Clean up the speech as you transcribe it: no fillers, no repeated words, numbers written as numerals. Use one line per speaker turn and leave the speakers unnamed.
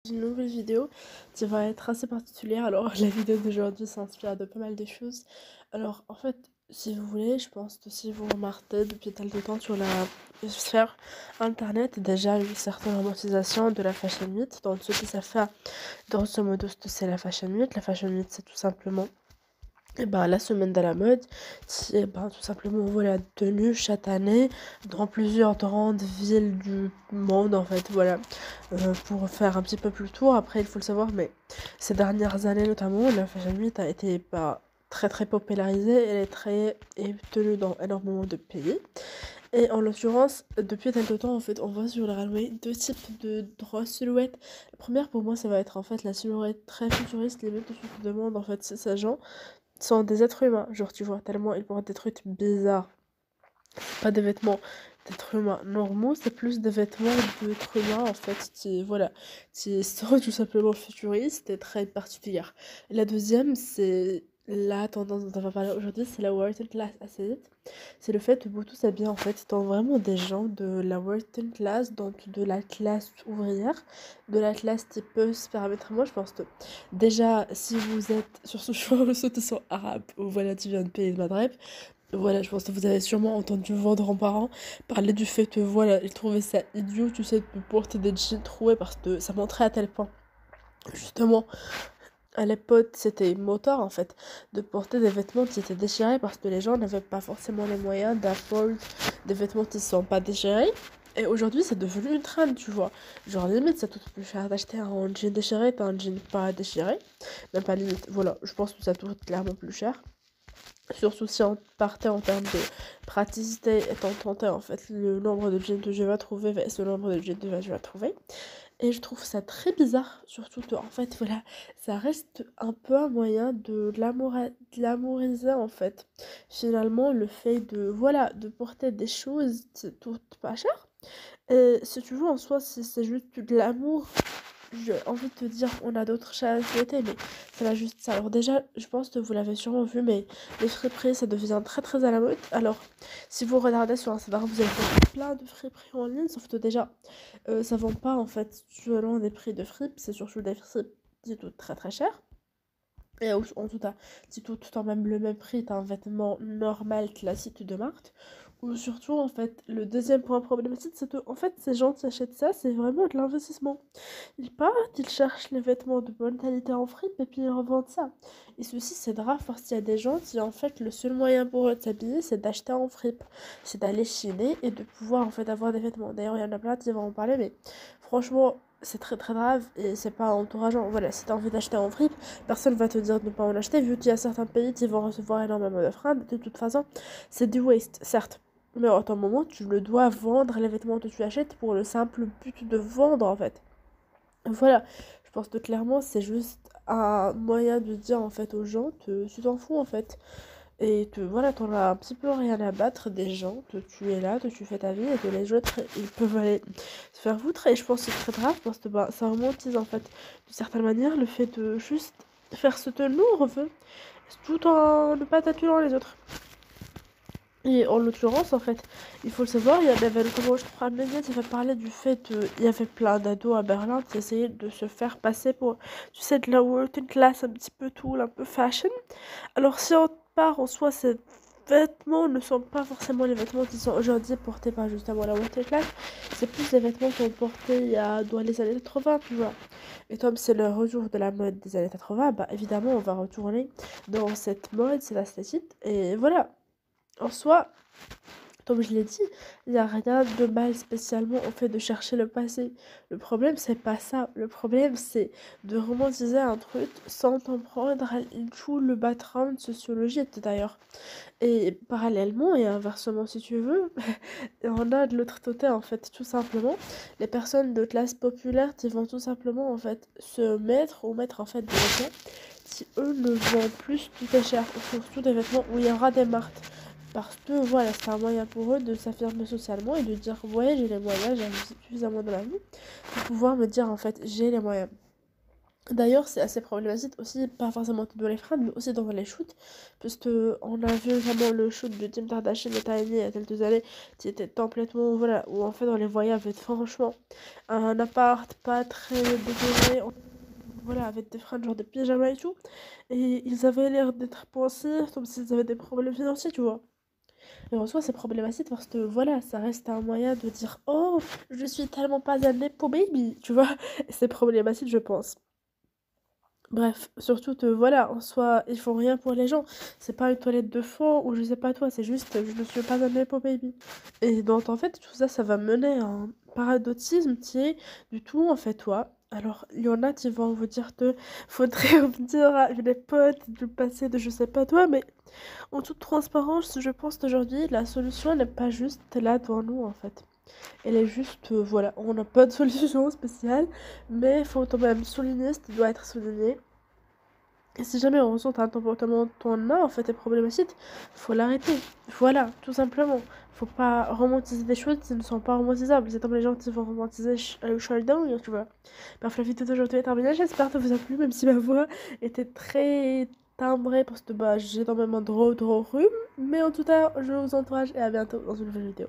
Une nouvelle vidéo qui va être assez particulière. Alors, la vidéo d'aujourd'hui s'inspire de pas mal de choses. Alors, en fait, si vous voulez, je pense que si vous remarquez depuis quelque temps sur la sphère internet, déjà une certaine romantisation de la Fashion Week. Donc, ce qui ça fait, grosso modo, c'est la Fashion Week. La Fashion Week, c'est tout simplement la semaine de la mode, qui est tout simplement voilà, tenue chaque année dans plusieurs grandes villes du monde, en fait, voilà, pour faire un petit peu plus le tour. Après, il faut le savoir, mais ces dernières années, notamment, la Fashion Week a été très très popularisée, est tenue dans énormément de pays. Et en l'occurrence, depuis quelque temps, en fait, on voit sur le runway deux types de grosses silhouettes. La première, pour moi, ça va être en fait la silhouette très futuriste, limite, tu te demandes, en fait, si ces gens sont des êtres humains. Genre, tu vois, tellement ils portent des trucs bizarres. Pas des vêtements d'êtres humains normaux, c'est plus des vêtements d'êtres humains, en fait, voilà, qui sont tout simplement futuristes et très particulières. La deuxième, c'est la tendance dont on va parler aujourd'hui, c'est la working class asset. C'est le fait que Boutou s'habille en fait étant vraiment des gens de la working class, donc de la classe ouvrière, de la classe qui peut se permettre. Moi, je pense que déjà, si vous êtes sur ce choix, ceux qui sont arabes ou voilà, tu viens de pays de Maghreb, voilà, je pense que vous avez sûrement entendu vos grands-parents parler du fait que voilà, ils trouvaient ça idiot, tu sais, de porter des jeans troués parce que ça montrait à tel point. Justement, à l'époque, c'était moteur en fait, de porter des vêtements qui étaient déchirés parce que les gens n'avaient pas forcément les moyens d'avoir des vêtements qui ne sont pas déchirés. Et aujourd'hui, c'est devenu une trend, tu vois. Genre, limite, ça coûte plus cher d'acheter un jean déchiré qu'un jean pas déchiré. Même pas limite. Voilà, je pense que ça coûte clairement plus cher. Surtout si on partait en termes de praticité et on tentait en fait le nombre de jeans que je vais trouver versus le nombre de jeans que je vais trouver. Et je trouve ça très bizarre, surtout que, en fait, voilà, ça reste un peu un moyen de glamouriser, en fait. Finalement, le fait de, voilà, de porter des choses qui coûtent pas cher. Et si tu veux, en soi, c'est juste de l'amour. J'ai envie de te dire, on a d'autres chats à souhaiter, mais ça va juste ça. Alors déjà, je pense que vous l'avez sûrement vu, mais les friperies, ça devient très très à la mode. Alors, si vous regardez sur Instagram, vous allez voir plein de friperies en ligne, sauf que déjà, ça vend pas en fait selon des prix de fripes, c'est surtout des fripes qui coûtent très très cher. Et en tout cas, si tout en même le même prix, t'as un vêtement normal, classique de marque. Ou surtout, en fait, le deuxième point problématique, c'est que, en fait, ces gens qui achètent ça, c'est vraiment de l'investissement. Ils partent, ils cherchent les vêtements de bonne qualité en fripe et puis ils revendent ça. Et ceci, c'est grave parce qu'il y a des gens qui, en fait, le seul moyen pour eux de s'habiller, c'est d'acheter en fripe. C'est d'aller chiner et de pouvoir, en fait, avoir des vêtements. D'ailleurs, il y en a plein qui vont en parler, mais franchement, c'est très très grave et c'est pas encourageant. Voilà, si t'as envie d'acheter en fripe, personne va te dire de ne pas en acheter, vu qu'il y a certains pays qui vont recevoir énormément de fringues. De toute façon, c'est du waste, certes. Mais à un moment, tu le dois vendre les vêtements que tu achètes pour le simple but de vendre, en fait. Voilà, je pense que clairement, c'est juste un moyen de dire, en fait, aux gens que tu t'en fous, en fait. Et que voilà, t'en as un petit peu rien à battre des gens, que tu es là, que tu fais ta vie et que les autres, ils peuvent aller se faire foutre. Et je pense que c'est très grave parce que ça romantise en fait, d'une certaine manière, le fait de juste faire ce que nous on veut, tout en ne pas tatuant les autres. Et en l'occurrence, en fait, il faut le savoir, il y avait notamment, je crois, Média qui avait parlé du fait qu'il y avait plein d'ados à Berlin qui essayaient de se faire passer pour, tu sais, de la working class, un petit peu tout, un peu fashion. Alors si on part en soi, ces vêtements ne sont pas forcément les vêtements qui sont aujourd'hui portés par justement la working class. C'est plus des vêtements qu'on portait dans les années 80, tu vois. Et comme c'est le retour de la mode des années 80, bah évidemment on va retourner dans cette mode, cette esthétique. Et voilà, en soi, comme je l'ai dit, il n'y a rien de mal spécialement au fait de chercher le passé. Le problème, c'est pas ça. Le problème, c'est de romantiser un truc sans comprendre tout le background sociologique d'ailleurs. Et parallèlement, et inversement si tu veux, on a de l'autre côté en fait, tout simplement, les personnes de classe populaire qui vont tout simplement en fait se mettre ou mettre en fait des vêtements qui eux ne vont plus tout cher, ou surtout des vêtements où il y aura des marques. Parce que voilà, c'est un moyen pour eux de s'affirmer socialement et de dire ouais j'ai les moyens, j'ai suffisamment de la vie pour pouvoir me dire en fait j'ai les moyens. D'ailleurs, c'est assez problématique aussi, pas forcément dans les fringues, mais aussi dans les shoots, puisque on a vu vraiment le shoot de Kim Kardashian et Kylie il y a quelques années, qui était complètement, voilà, où en fait on les voyait avec franchement un appart pas très décoré, voilà, avec des fringues genre des pyjamas et tout, et ils avaient l'air d'être pensifs, comme s'ils avaient des problèmes financiers, tu vois. Et en soi, c'est problématique parce que voilà, ça reste un moyen de dire oh, je suis tellement pas un nepo baby, tu vois. Et c'est problématique, je pense. Bref, surtout que voilà, en soi, ils font rien pour les gens. C'est pas une toilette de fond ou je sais pas toi, c'est juste je ne suis pas un nepo baby. Et donc en fait, tout ça, ça va mener à un paradoxisme qui est du tout en fait toi. Alors, il y en a qui vont vous dire que faudrait revenir à une époque du passé de je sais pas toi, mais en toute transparence, je pense qu'aujourd'hui, la solution n'est pas juste là devant nous en fait. Elle est juste, voilà, on n'a pas de solution spéciale, mais il faut quand même souligner ce qui doit être souligné. Et si jamais on ressent un comportement qu'on a en fait est problématique, faut l'arrêter. Voilà, tout simplement. Faut pas romantiser des choses qui ne sont pas romantisables. C'est comme les gens qui vont romantiser Showdown, tu vois. Bref, la vidéo d'aujourd'hui est terminée. J'espère que ça vous a plu, même si ma voix était très timbrée parce que bah, j'ai énormément de gros rhume. Mais en tout cas, je vous encourage et à bientôt dans une nouvelle vidéo.